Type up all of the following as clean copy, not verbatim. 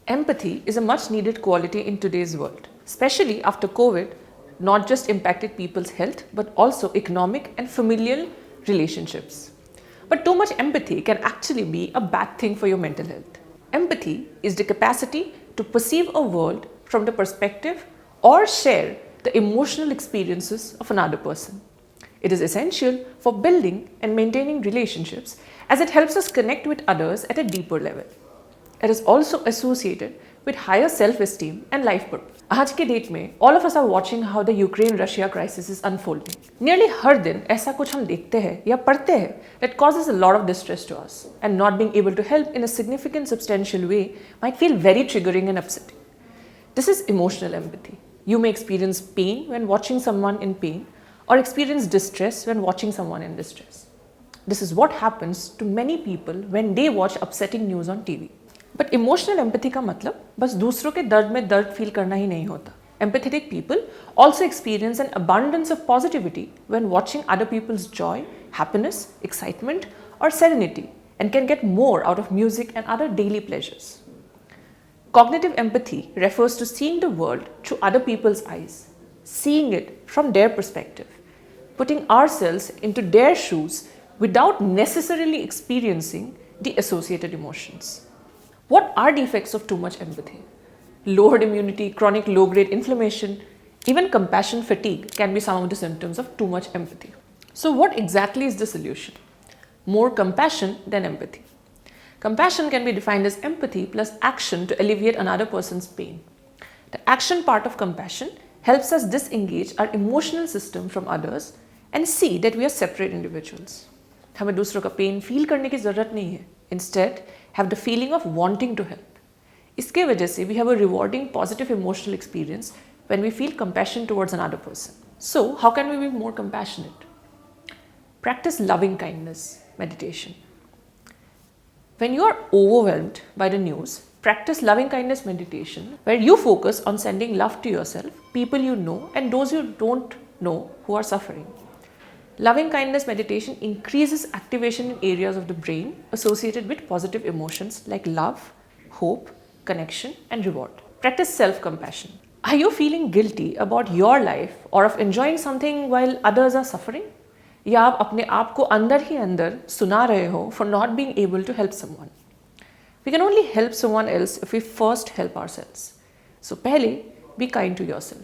Empathy is a much needed quality in today's world, especially after COVID not just impacted people's health but also economic and familial relationships. But too much empathy can actually be a bad thing for your mental health. Empathy is the capacity to perceive a world from the perspective or share the emotional experiences of another person. It is essential for building and maintaining relationships as it helps us connect with others at a deeper level. It is also associated with higher self-esteem and life purpose. आज के date में all of us are watching how the Ukraine-Russia crisis is unfolding. Nearly हर दिन ऐसा कुछ हम देखते हैं या पढ़ते हैं that causes a lot of distress to us, and not being able to help in a significant, substantial way might feel very triggering and upsetting. This is emotional empathy. You may experience pain when watching someone in pain, or experience distress when watching someone in distress. This is what happens to many people when they watch upsetting news on TV. But emotional empathy का मतलब बस दूसरों के दर्द में दर्द feel करना ही नहीं होता. Empathetic people also experience an abundance of positivity when watching other people's joy, happiness, excitement, or serenity, and can get more out of music and other daily pleasures. Cognitive empathy refers to seeing the world through other people's eyes, seeing it from their perspective, putting ourselves into their shoes without necessarily experiencing the associated emotions. What are defects of too much empathy? Lowered immunity, chronic low-grade inflammation, even compassion fatigue can be some of the symptoms of too much empathy. So what exactly is the solution? More compassion than empathy. Compassion can be defined as empathy plus action to alleviate another person's pain. The action part of compassion helps us disengage our emotional system from others and see that we are separate individuals. हमें दूसरों का pain feel करने की ज़रूरत नहीं है. Instead, have the feeling of wanting to help. इसके वजह से we have a rewarding positive emotional experience when we feel compassion towards another person. So, how can we be more compassionate? Practice loving kindness meditation. When you are overwhelmed by the news, practice loving kindness meditation where you focus on sending love to yourself, people you know, and those you don't know who are suffering. Loving kindness meditation increases activation in areas of the brain associated with positive emotions like love, hope, connection, and reward. Practice self-compassion. Are you feeling guilty about your life or of enjoying something while others are suffering? या आप अपने आप को अंदर ही अंदर सुना रहे हो for not being able to help someone? We can only help someone else if we first help ourselves. So पहले be kind to yourself.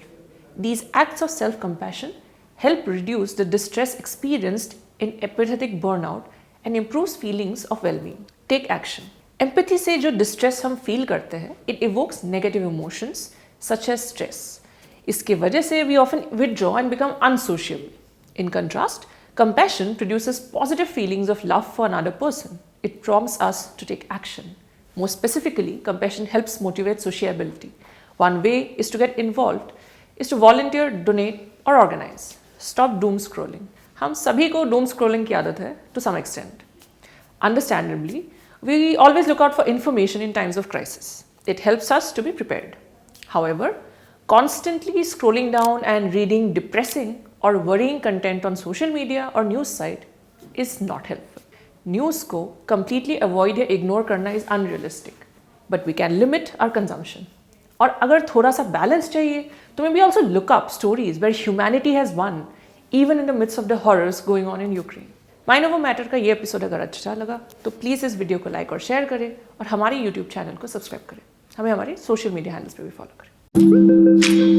These acts of self-compassion help reduce the distress experienced in empathetic burnout and improves feelings of well-being. Take action. Empathy से जो distress हम feel करते हैं, it evokes negative emotions such as stress. इसके वजह से we often withdraw and become unsociable. In contrast, compassion produces positive feelings of love for another person. It prompts us to take action. More specifically, compassion helps motivate sociability. One way is to get involved, is to volunteer, donate, or organize. Stop doom scrolling. हम सभी को doom scrolling की आदत है to some extent. Understandably, we always look out for information in times of crisis. It helps us to be prepared. However, constantly scrolling down and reading depressing or worrying content on social media or news site is not helpful. News को completely avoid या ignore करना is unrealistic, but we can limit our consumption. और अगर थोड़ा सा balance चाहिए तो maybe also look up stories where humanity has won even in the midst of the horrors going on in Ukraine. Mind over matter का ये episode अगर अच्छा लगा तो प्लीज़ इस वीडियो को लाइक और शेयर करें और हमारे यूट्यूब चैनल को सब्सक्राइब करें. हमें हमारे सोशल मीडिया हैंडल्स पे भी फॉलो करें.